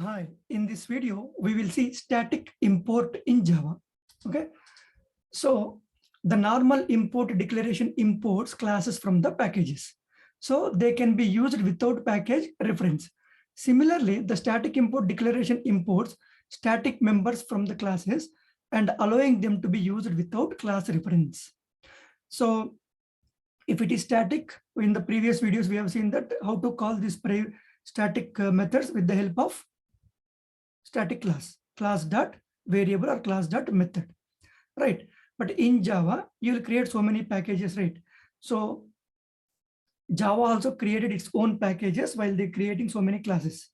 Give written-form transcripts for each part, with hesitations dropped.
Hi, in this video, we will see static import in Java. Okay, so the normal import declaration imports classes from the packages. So they can be used without package reference. Similarly, the static import declaration imports static members from the classes and allowing them to be used without class reference. So if it is static, in the previous videos, we have seen that how to call these static methods with the help of static class dot variable or class dot method, right? But in Java, you will create so many packages, right? So Java also created its own packages while they're creating so many classes,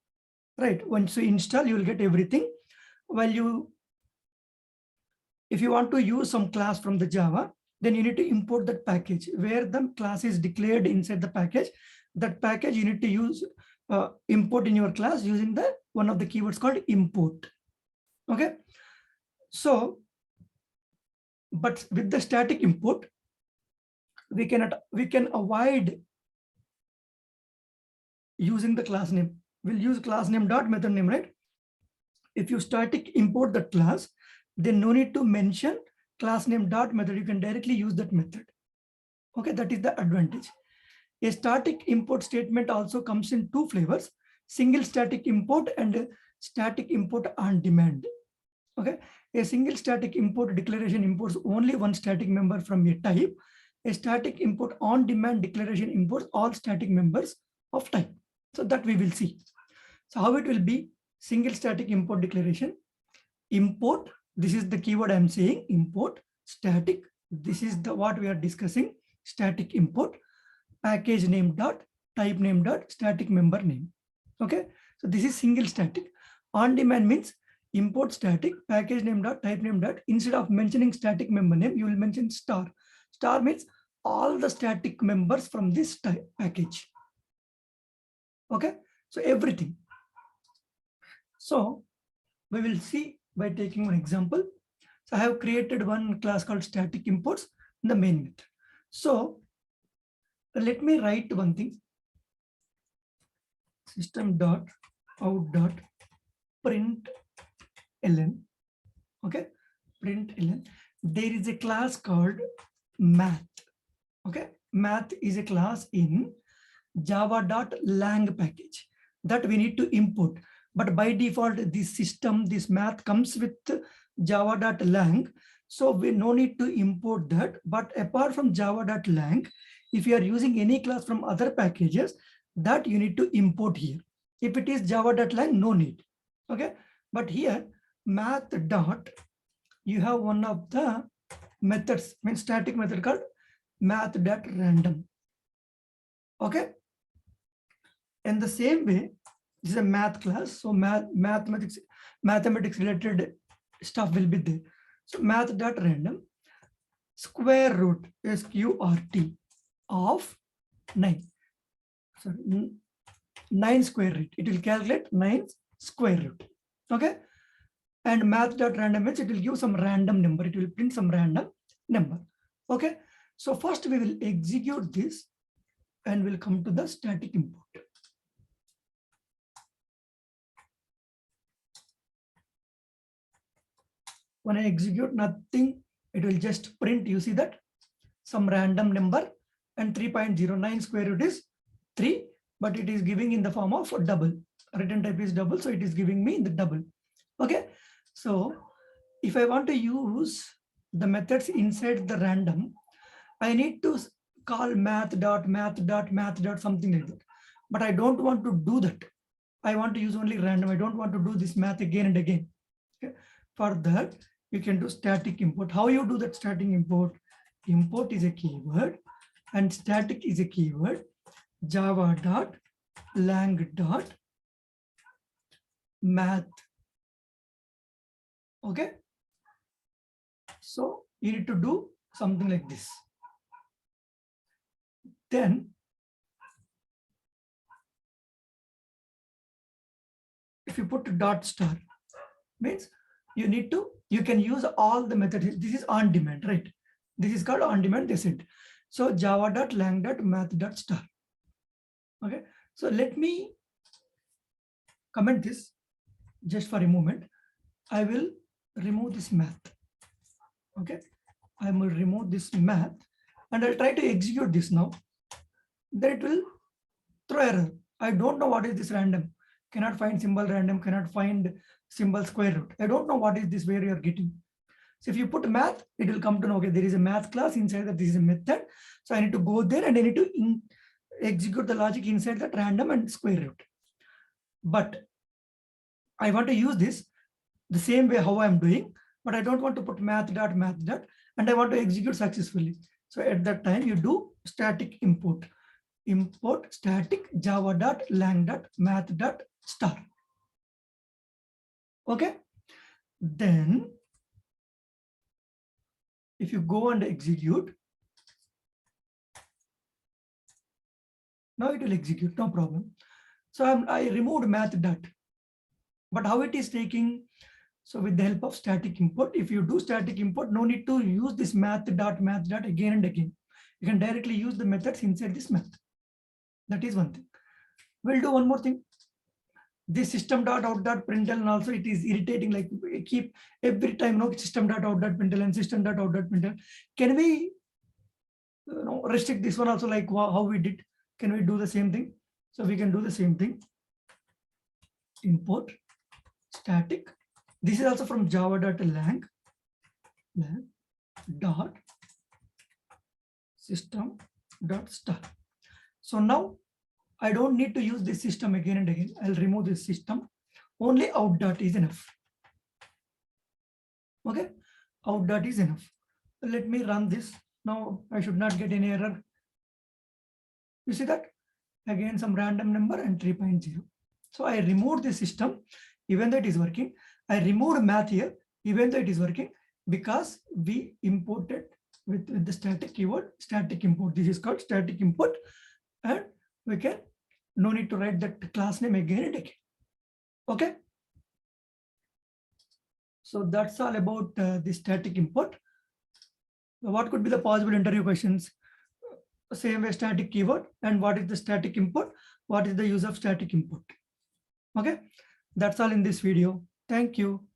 right? Once you install, you will get everything. If you want to use some class from the Java, then you need to import that package where the class is declared inside the package. That package you need to use import in your class using the one of the keywords called import. Okay, so but with the static import, we can avoid using the class name. We'll use class name dot method name, right? If you static import that class, then no need to mention class name dot method. You can directly use that method. Okay, that is the advantage. A static import statement also comes in two flavors: single static import and static import on demand. Okay, a single static import declaration imports only one static member from a type. A static import on demand declaration imports all static members of type. So that we will see. So how it will be: single static import declaration, import, this is the keyword I'm saying, import, static, this is the what we are discussing, static import, package name dot type name dot static member name. Okay, so this is single static. On demand means import static package name dot type name dot, instead of mentioning static member name, you will mention star. Star means all the static members from this type package. Okay, so everything. So we will see by taking one example. So I have created one class called static imports in the main method. So let me write one thing: system dot out dot print ln. Okay, print ln. There is a class called math. Okay, math is a class in java.lang package that we need to import. But by default, this system, this math comes with java.lang. So we no need to import that. But apart from java.lang, if you are using any class from other packages, that you need to import here. If it is java.lang, no need. Okay, but here math dot, you have one of the methods, means static method called math.random. Okay, in the same way, this is a math class, so mathematics related stuff will be there. So math.random square root SQRT of 9. Sorry, 9 square root. It will calculate 9 square root. Okay, and math.random means it will give some random number. It will print some random number. Okay, so first we will execute this and we'll come to the static import. When I execute, nothing, it will just print, you see that, some random number, and 3.09 square root is 3, but it is giving in the form of double. Return type is double, so it is giving me in the double. Okay, so if I want to use the methods inside the random, I need to call math dot something like that. But I don't want to do that. I want to use only random. I don't want to do this math again and again. Okay. For that, you can do static import. How you do that static import? Import is a keyword and static is a keyword. Java.lang dot math. Okay, so you need to do something like this. Then if you put dot star, means you can use all the methods. This is on demand, right? This is called on demand, they said. So java.lang.math.star. Okay, so let me comment this. just for a moment, I will remove this math. Okay, I will remove this math and I'll try to execute this now. Then it will throw error. I don't know what is this random. Cannot find symbol random, cannot find symbol square root. I don't know what is this where you are getting. So if you put math, it will come to know, okay, there is a math class inside that, this is a method. So I need to go there and I need to execute the logic inside that random and square root. But I want to use this the same way how I'm doing, but I don't want to put math dot, and I want to execute successfully. So at that time, you do static import. Import static java.lang.math.star. Okay. Then if you go and execute, now it will execute, no problem. So I removed math dot, but how it is taking? So with the help of static import, if you do static import, no need to use this math dot again and again. You can directly use the methods inside this method. That is one thing. We'll do one more thing. This system.out.println also, it is irritating, like keep every time no system.out.println, system.out.println. Can we restrict this one also, like how we did? Can we do the same thing? So we can do the same thing. Import static. This is also from java.lang dot system.star. So now I don't need to use this system again and again. I'll remove this system. Only out dot is enough. Okay, out dot is enough. Let me run this. Now I should not get any error. You see that? Again, some random number and 3.0. So I removed the system, even though it is working. I removed math here, even though it is working, because we imported with the static keyword, static import. This is called static import, and we can no need to write that class name again and again. Okay. So that's all about the static import. What could be the possible interview questions? Same way, static keyword, and what is the static import? What is the use of static import? Okay, that's all in this video. Thank you.